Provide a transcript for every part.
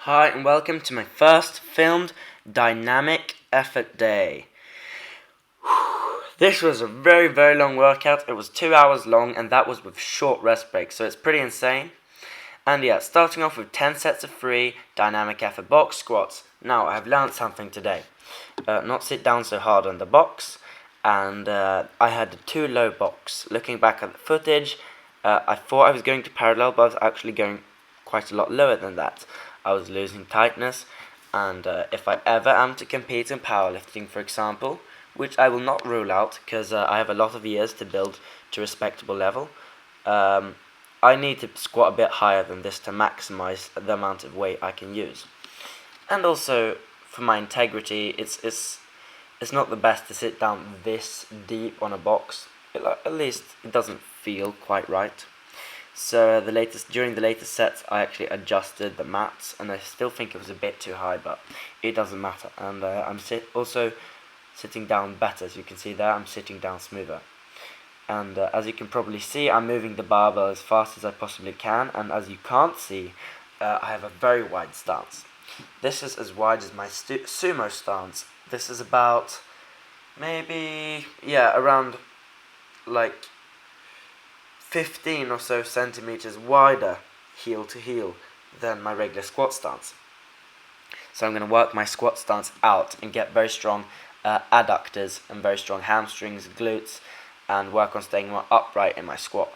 Hi and welcome to my first filmed dynamic effort day. This was a very long workout. It was 2 hours long and that was with short rest breaks, so it's pretty insane. And yeah, starting off with 10 sets of 3 dynamic effort box squats. Now I have learned something today. Not sit down so hard on the box, and I had a too low box. Looking back at the footage, I thought I was going to parallel, but I was actually going quite a lot lower than that. I was losing tightness, and if I ever am to compete in powerlifting, for example, which I will not rule out because I have a lot of years to build to a respectable level, I need to squat a bit higher than this to maximize the amount of weight I can use. And also, for my integrity, it's not the best to sit down this deep on a box. At least it doesn't feel quite right. So during the latest sets, I actually adjusted the mats, and I still think it was a bit too high, but it doesn't matter. And I'm also sitting down better, as you can see there. I'm sitting down smoother. And as you can probably see, I'm moving the barbell as fast as I possibly can. And as you can't see, I have a very wide stance. This is as wide as my sumo stance. This is about around like 15 or so centimeters wider heel to heel than my regular squat stance. So I'm going to work my squat stance out and get very strong adductors and very strong hamstrings, glutes, and work on staying more upright in my squat.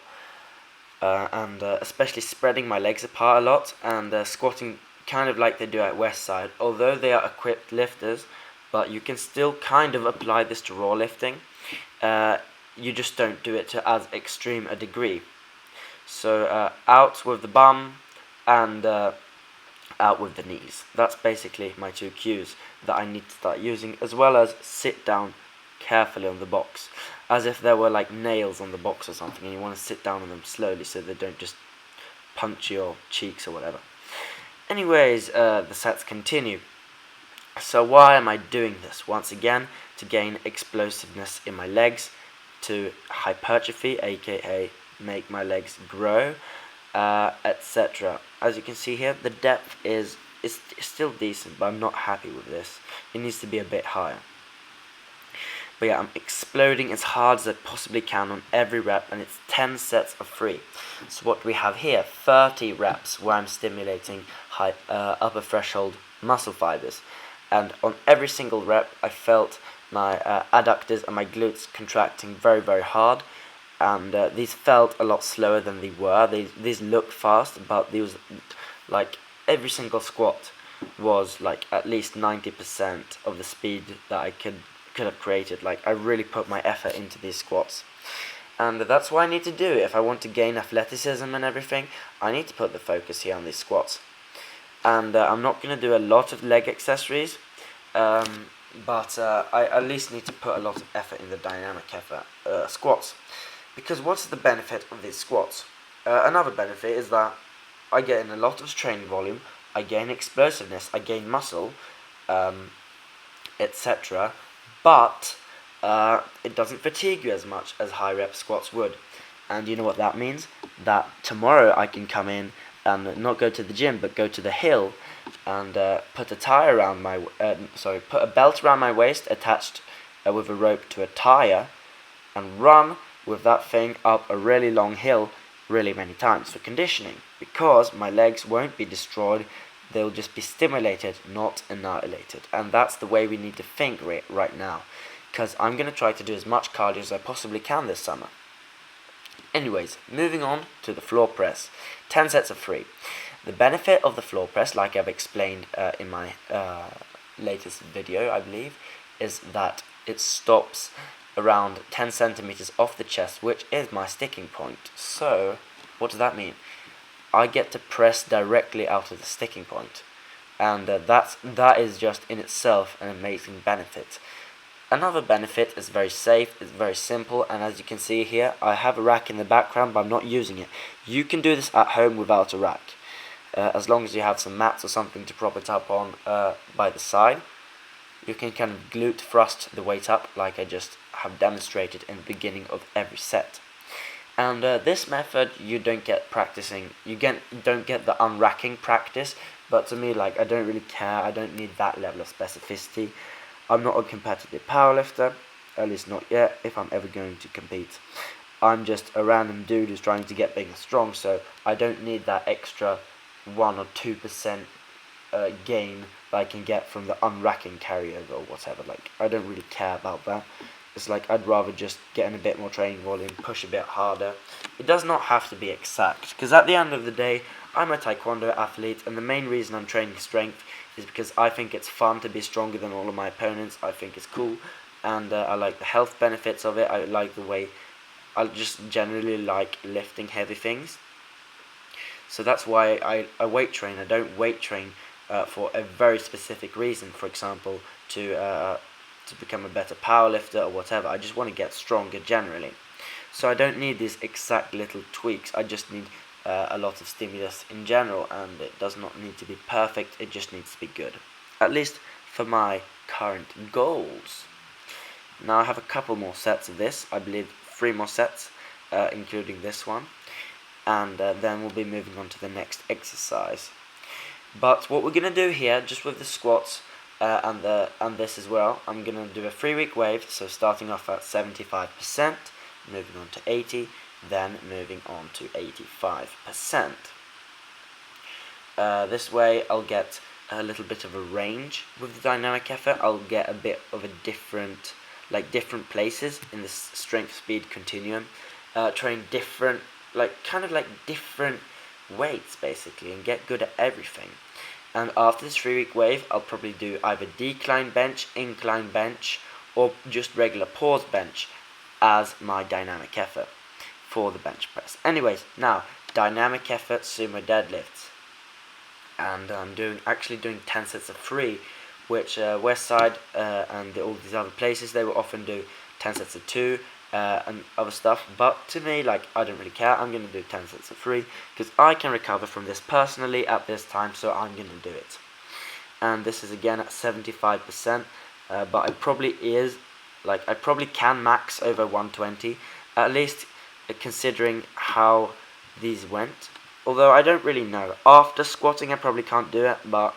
And especially spreading my legs apart a lot and squatting kind of like they do at Westside. Although they are equipped lifters, but you can still kind of apply this to raw lifting. You just don't do it to as extreme a degree. So out with the bum and out with the knees. That's basically my two cues that I need to start using, as well as sit down carefully on the box, as if there were like nails on the box or something, and you want to sit down on them slowly so they don't just punch your cheeks or whatever. Anyways, the sets continue. So why am I doing this? Once again, to gain explosiveness in my legs, to hypertrophy, aka make my legs grow, etc. As you can see here, the depth is still decent, but I'm not happy with this. It needs to be a bit higher. But yeah, I'm exploding as hard as I possibly can on every rep, and it's 10 sets of 3. So what we have here, 30 reps where I'm stimulating upper threshold muscle fibers. And on every single rep, I felt my adductors and my glutes contracting very hard. And these felt a lot slower than they were. These looked fast, but these, like, every single squat was like at least 90% of the speed that I could have created. Like, I really put my effort into these squats, and that's what I need to do if I want to gain athleticism and everything. I need to put the focus here on these squats, and I'm not going to do a lot of leg accessories, but I at least need to put a lot of effort in the dynamic effort squats, because what's the benefit of these squats? Another benefit is that I gain a lot of training volume, I gain explosiveness, I gain muscle, etc. But it doesn't fatigue you as much as high rep squats would. And you know what that means? That tomorrow I can come in and not go to the gym, but go to the hill and put a belt around my waist attached with a rope to a tire, and run with that thing up a really long hill really many times for conditioning, because my legs won't be destroyed. They'll just be stimulated, not annihilated. And that's the way we need to think right now, because I'm going to try to do as much cardio as I possibly can this summer. Anyways, moving on to the floor press. 10 sets of 3. The benefit of the floor press, like I've explained in my latest video, I believe, is that it stops around 10 centimeters off the chest, which is my sticking point. So, what does that mean? I get to press directly out of the sticking point, and that is just in itself an amazing benefit. Another benefit is very safe, it's very simple, and as you can see here, I have a rack in the background, but I'm not using it. You can do this at home without a rack, as long as you have some mats or something to prop it up on by the side. You can kind of glute thrust the weight up, like I just have demonstrated in the beginning of every set. And this method, you don't get practicing. You don't get the unracking practice But to me, like, I don't really care. I don't need that level of specificity. I'm not a competitive powerlifter, at least not yet, if I'm ever going to compete. I'm just a random dude who's trying to get big and strong, so I don't need that extra 1 or 2% gain that I can get from the unracking carryover or whatever. Like, I don't really care about that. It's like I'd rather just get in a bit more training volume, push a bit harder. It does not have to be exact, because at the end of the day, I'm a taekwondo athlete, and the main reason I'm training strength is because I think it's fun to be stronger than all of my opponents. I think it's cool, and I like the health benefits of it. I like the way, I just generally like lifting heavy things. So that's why I weight train. I don't weight train for a very specific reason. For example, to become a better powerlifter or whatever. I just want to get stronger generally. So I don't need these exact little tweaks. I just need a lot of stimulus in general, and it does not need to be perfect. It just needs to be good. At least for my current goals. Now I have a couple more sets of this. I believe 3 more sets, including this one. And then we'll be moving on to the next exercise. But what we're going to do here, just with the squats and this as well, I'm going to do a 3-week wave, so starting off at 75%, moving on to 80%, then moving on to 85%. This way I'll get a little bit of a range with the dynamic effort. I'll get a bit of a different places in the strength speed continuum, train different, different weights basically, and get good at everything. And after this 3-week wave, I'll probably do either decline bench, incline bench, or just regular pause bench as my dynamic effort for the bench press. Anyways, now dynamic effort sumo deadlifts, and I'm actually doing 10 sets of 3, which Westside and all these other places, they will often do 10 sets of 2 and other stuff. But to me, like, I don't really care. I'm going to do 10 sets of 3 because I can recover from this personally at this time, so I'm going to do it. And this is again at 75%, but I probably can max over 120, at least considering how these went. Although I don't really know. After squatting I probably can't do it, but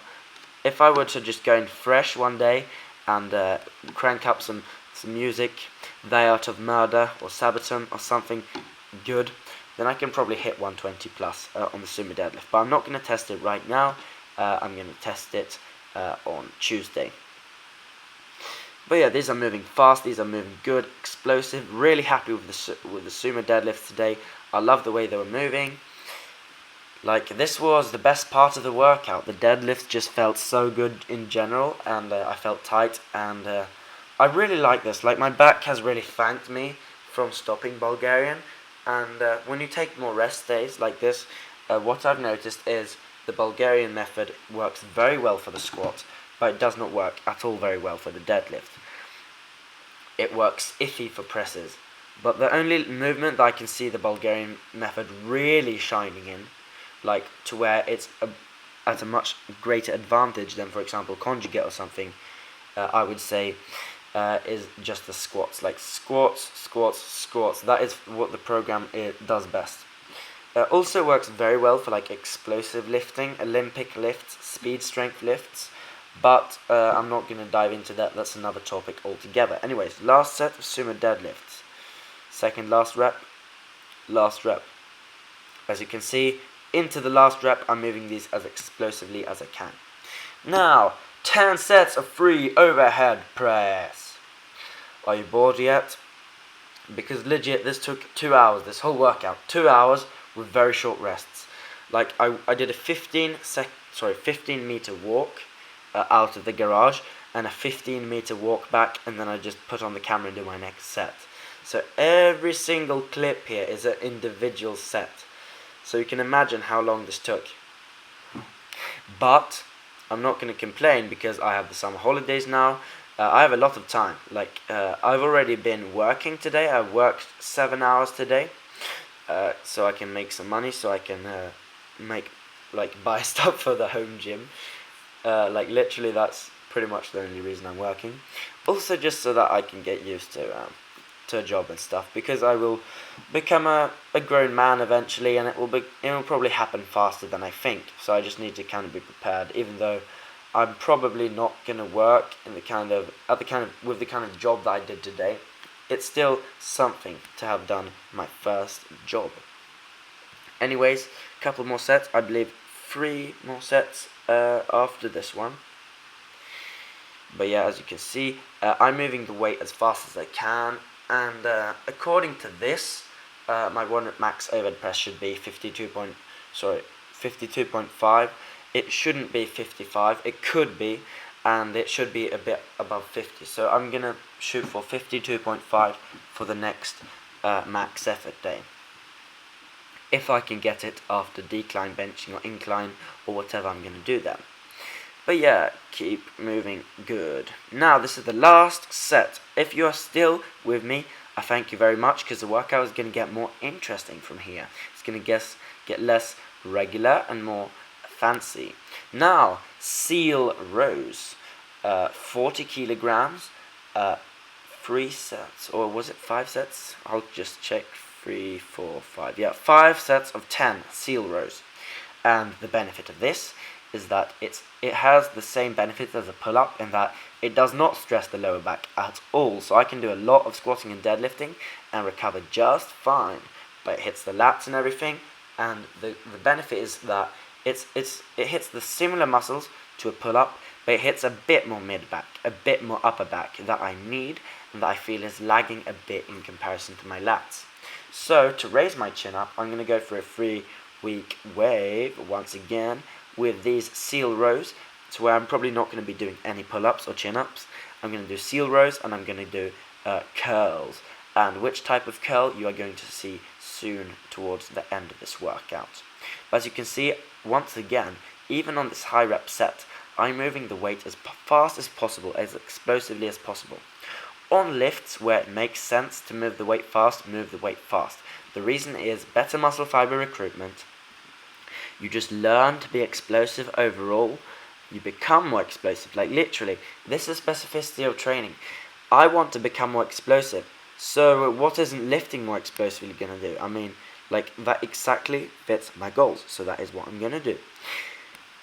if I were to just go in fresh one day and crank up some music, The Art of Murder or Sabaton or something good, then I can probably hit 120 plus on the sumo deadlift. But I'm not going to test it right now. I'm going to test it on Tuesday. But yeah, these are moving fast, these are moving good, explosive. Really happy with the sumo deadlift today. I love the way they were moving. Like, this was the best part of the workout. The deadlift just felt so good in general, and I felt tight, and I really like this. Like, my back has really thanked me from stopping Bulgarian, and when you take more rest days like this, what I've noticed is the Bulgarian method works very well for the squat, but it does not work at all very well for the deadlift. It works iffy for presses, but the only movement that I can see the Bulgarian method really shining in, like to where it's at a much greater advantage than, for example, conjugate or something, I would say is just the squats. Like squats, squats, squats. That is what the program does best. Also works very well for like explosive lifting, Olympic lifts, speed strength lifts, but I'm not going to dive into that. That's another topic altogether. Anyways, last set of sumo deadlifts. Second last rep, last rep. As you can see, into the last rep, I'm moving these as explosively as I can. Now, 10 sets of 3 overhead press. Are you bored yet? Because legit, this took 2 hours, this whole workout. 2 hours with very short rests. Like, I did a 15 meter walk out of the garage, and a 15-meter walk back, and then I just put on the camera and do my next set. So every single clip here is an individual set. So you can imagine how long this took. But I'm not going to complain because I have the summer holidays now. I have a lot of time. Like, I've already been working today. I worked 7 hours today, so I can make some money, so I can buy stuff for the home gym. Like, literally, that's pretty much the only reason I'm working. Also, just so that I can get used to to a job and stuff, because I will become a grown man eventually, and it will probably happen faster than I think. So I just need to kind of be prepared, even though I'm probably not gonna work in with the kind of job that I did today. It's still something to have done my first job. Anyways, a couple more sets. I believe 3 more sets after this one. But yeah, as you can see, I'm moving the weight as fast as I can, and according to this, my 1 max overhead press should be 52.5. It shouldn't be 55. It could be, and it should be a bit above 50. So I'm gonna shoot for 52.5 for the next max effort day, if I can get it after decline benching or incline or whatever I'm gonna do then. But yeah, keep moving. Good. Now this is the last set. If you are still with me, I thank you very much, because the workout is going to get more interesting from here. It's going to get less regular and more fancy. Now, seal rows. 40 kilograms, 3 sets, or was it 5 sets? I'll just check. 3, 4, 5. Yeah, 5 sets of 10 seal rows. And the benefit of this is that it has the same benefits as a pull-up, in that it does not stress the lower back at all. So I can do a lot of squatting and deadlifting and recover just fine. But it hits the lats and everything, and the benefit is that it hits the similar muscles to a pull-up, but it hits a bit more mid-back, a bit more upper back that I need, and that I feel is lagging a bit in comparison to my lats. So to raise my chin up, I'm going to go for a 3-week wave once again, with these seal rows, to where I'm probably not going to be doing any pull-ups or chin-ups. I'm going to do seal rows, and I'm going to do curls. And which type of curl you are going to see soon towards the end of this workout. But as you can see, once again, even on this high rep set, I'm moving the weight as fast as possible, as explosively as possible. On lifts, where it makes sense to move the weight fast, move the weight fast. The reason is better muscle fiber recruitment. You just learn to be explosive overall. You become more explosive. Like literally, this is specificity of training. I want to become more explosive. So what isn't lifting more explosively going to do? I mean, like that exactly fits my goals. So that is what I'm going to do.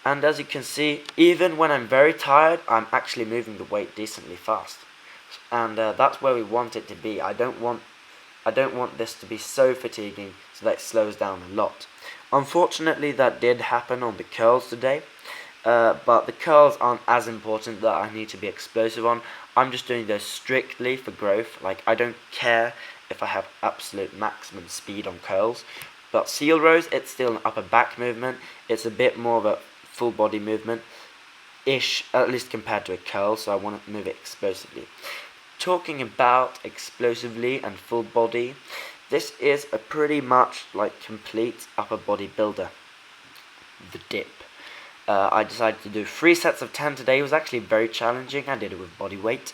And as you can see, even when I'm very tired, I'm actually moving the weight decently fast. And that's where we want it to be. I don't want this to be so fatiguing so that it slows down a lot. Unfortunately, that did happen on the curls today, but the curls aren't as important that I need to be explosive on. I'm just doing those strictly for growth. Like, I don't care if I have absolute maximum speed on curls, but seal rows, it's still an upper back movement. It's a bit more of a full body movement-ish, at least compared to a curl, so I want to move it explosively. Talking about explosively and full body, this is a pretty much like complete upper body builder. The dip. I decided to do 3 sets of 10 today. It was actually very challenging. I did it with body weight.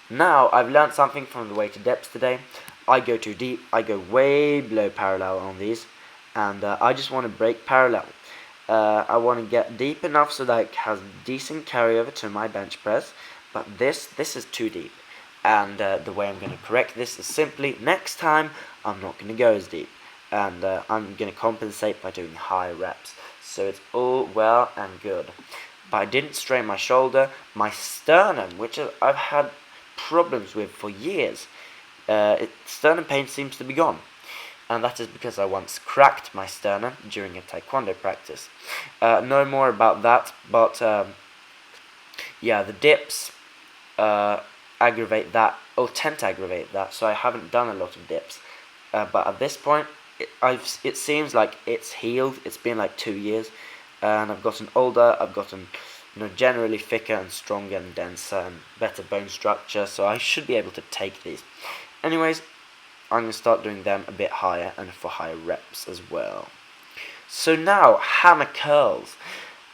Now, I've learned something from the weighted dips today. I go too deep. I go way below parallel on these. And I just want to break parallel. I want to get deep enough so that it has decent carryover to my bench press. But this is too deep. And the way I'm going to correct this is simply, next time, I'm not going to go as deep. And I'm going to compensate by doing high reps. So it's all well and good. But I didn't strain my shoulder. My sternum, which I've had problems with for years, sternum pain seems to be gone. And that is because I once cracked my sternum during a taekwondo practice. No more about that, but yeah, the dips aggravate that, or tend to aggravate that, so I haven't done a lot of dips. But at this point, it seems like it's healed. It's been like 2 years, and I've gotten older. I've gotten, generally thicker and stronger and denser and better bone structure, so I should be able to take these. Anyways, I'm going to start doing them a bit higher and for higher reps as well. So now, hammer curls.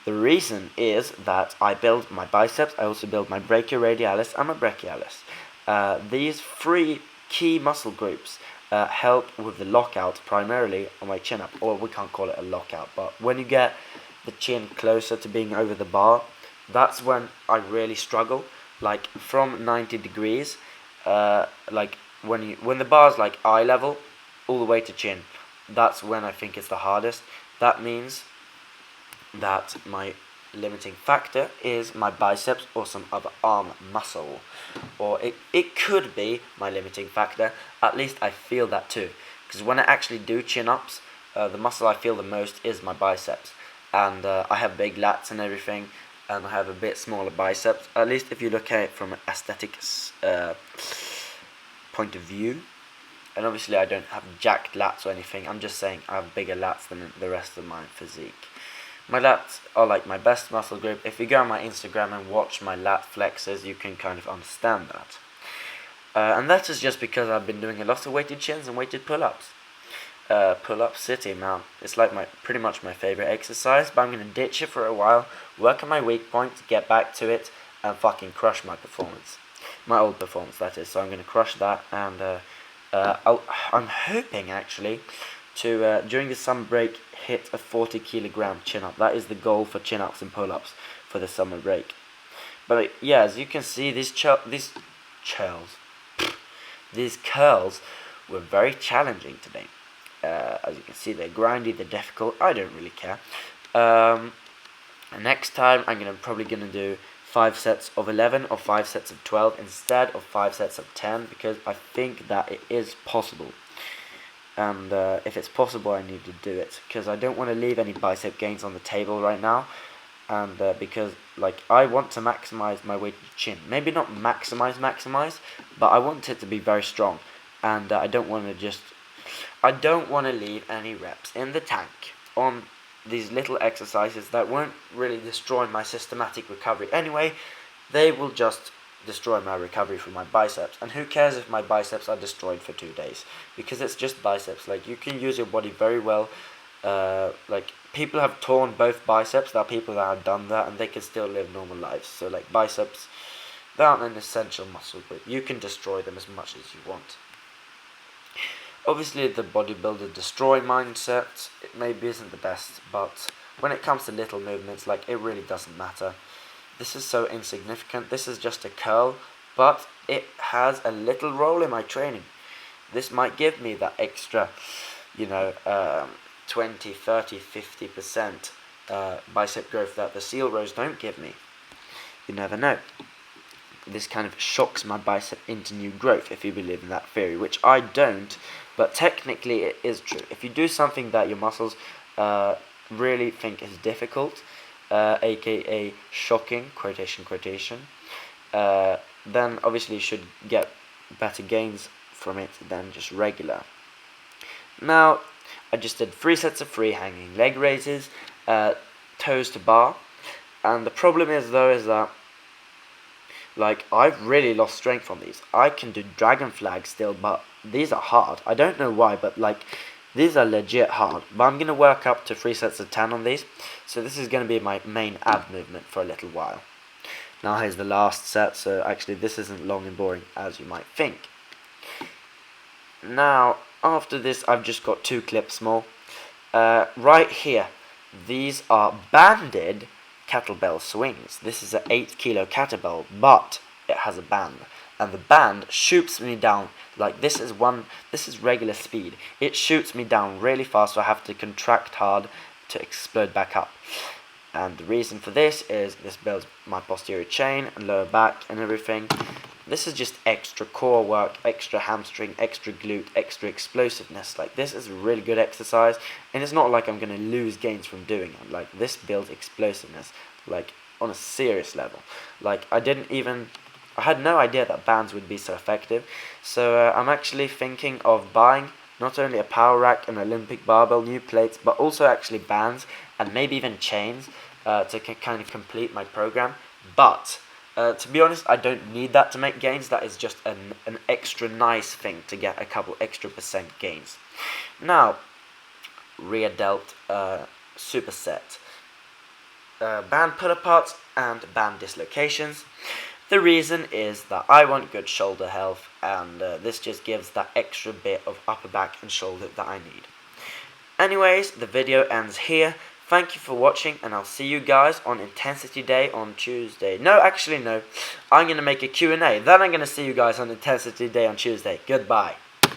The reason is that I build my biceps, I also build my brachioradialis and my brachialis. These 3 key muscle groups help with the lockout primarily on my chin up, or we can't call it a lockout, but when you get the chin closer to being over the bar, that's when I really struggle. Like from 90 degrees, like when the bar's like eye level, all the way to chin, that's when I think it's the hardest. That means that my limiting factor is my biceps or some other arm muscle, or it could be my limiting factor. At least I feel that too, because when I actually do chin-ups, the muscle I feel the most is my biceps, and I have big lats and everything, and I have a bit smaller biceps, at least if you look at it from an aesthetics point of view. And obviously I don't have jacked lats or anything, I'm just saying I have bigger lats than the rest of my physique. My lats are like my best muscle group. If you go on my Instagram and watch my lat flexes, you can kind of understand that. And that is just because I've been doing a lot of weighted chins and weighted pull-ups. Pull-up sitting now, it's like pretty much my favorite exercise, but I'm going to ditch it for a while, work on my weak points, get back to it, and fucking crush my performance. My old performance, that is. So I'm going to crush that, and I'm hoping actually to, during the summer break, hit a 40 kilogram chin-up. That is the goal for chin-ups and pull-ups for the summer break. But yeah, as you can see, these curls were very challenging today. As you can see, they're grindy, they're difficult. I don't really care. Next time, I'm probably gonna do 5 sets of 11 or 5 sets of 12 instead of 5 sets of 10, because I think that it is possible. And if it's possible, I need to do it, because I don't want to leave any bicep gains on the table right now, and because like I want to maximize my weighted chin. Maybe not maximize, but I want it to be very strong, and I don't want to leave any reps in the tank on these little exercises that won't really destroy my systematic recovery. Anyway, they will just destroy my recovery from my biceps, and who cares if my biceps are destroyed for 2 days, because it's just biceps. Like, you can use your body very well. Like, people have torn both biceps. There are people that have done that and they can still live normal lives. So like, biceps, they aren't an essential muscle group. You can destroy them as much as you want. Obviously the bodybuilder destroy mindset, it maybe isn't the best, but when it comes to little movements, like, it really doesn't matter. This is so insignificant. This is just a curl, but it has a little role in my training. This might give me that extra, 20, 30, 50% bicep growth that the seal rows don't give me. You never know. This kind of shocks my bicep into new growth, if you believe in that theory, which I don't, but technically it is true. If you do something that your muscles really think is difficult, aka shocking, quotation, then obviously you should get better gains from it than just regular. Now, I just did 3 sets of 3 hanging leg raises, toes to bar, and the problem is that, like, I've really lost strength on these. I can do dragon flags still, but these are hard. I don't know why, but like, these are legit hard. But I'm going to work up to 3 sets of 10 on these. So this is going to be my main ab movement for a little while. Now here's the last set, so actually this isn't long and boring as you might think. Now, after this, I've just got 2 clips more. Right here, these are banded kettlebell swings. This is an 8 kilo kettlebell, but it has a band, and the band shoots me down. Like, this is regular speed. It shoots me down really fast, so I have to contract hard to explode back up. And the reason for this is this builds my posterior chain and lower back and everything. This is just extra core work, extra hamstring, extra glute, extra explosiveness. Like, this is a really good exercise, and it's not like I'm going to lose gains from doing it. Like, this builds explosiveness, like, on a serious level. Like, I had no idea that bands would be so effective. So I'm actually thinking of buying not only a power rack, an Olympic barbell, new plates, but also actually bands and maybe even chains to kind of complete my program. But to be honest, I don't need that to make gains. That is just an extra nice thing to get a couple extra percent gains. Now, rear delt superset, band pull-aparts and band dislocations. The reason is that I want good shoulder health, and this just gives that extra bit of upper back and shoulder that I need. Anyways, the video ends here. Thank you for watching, and I'll see you guys on Intensity Day on Tuesday. No, actually no. I'm going to make a Q&A. Then I'm going to see you guys on Intensity Day on Tuesday. Goodbye.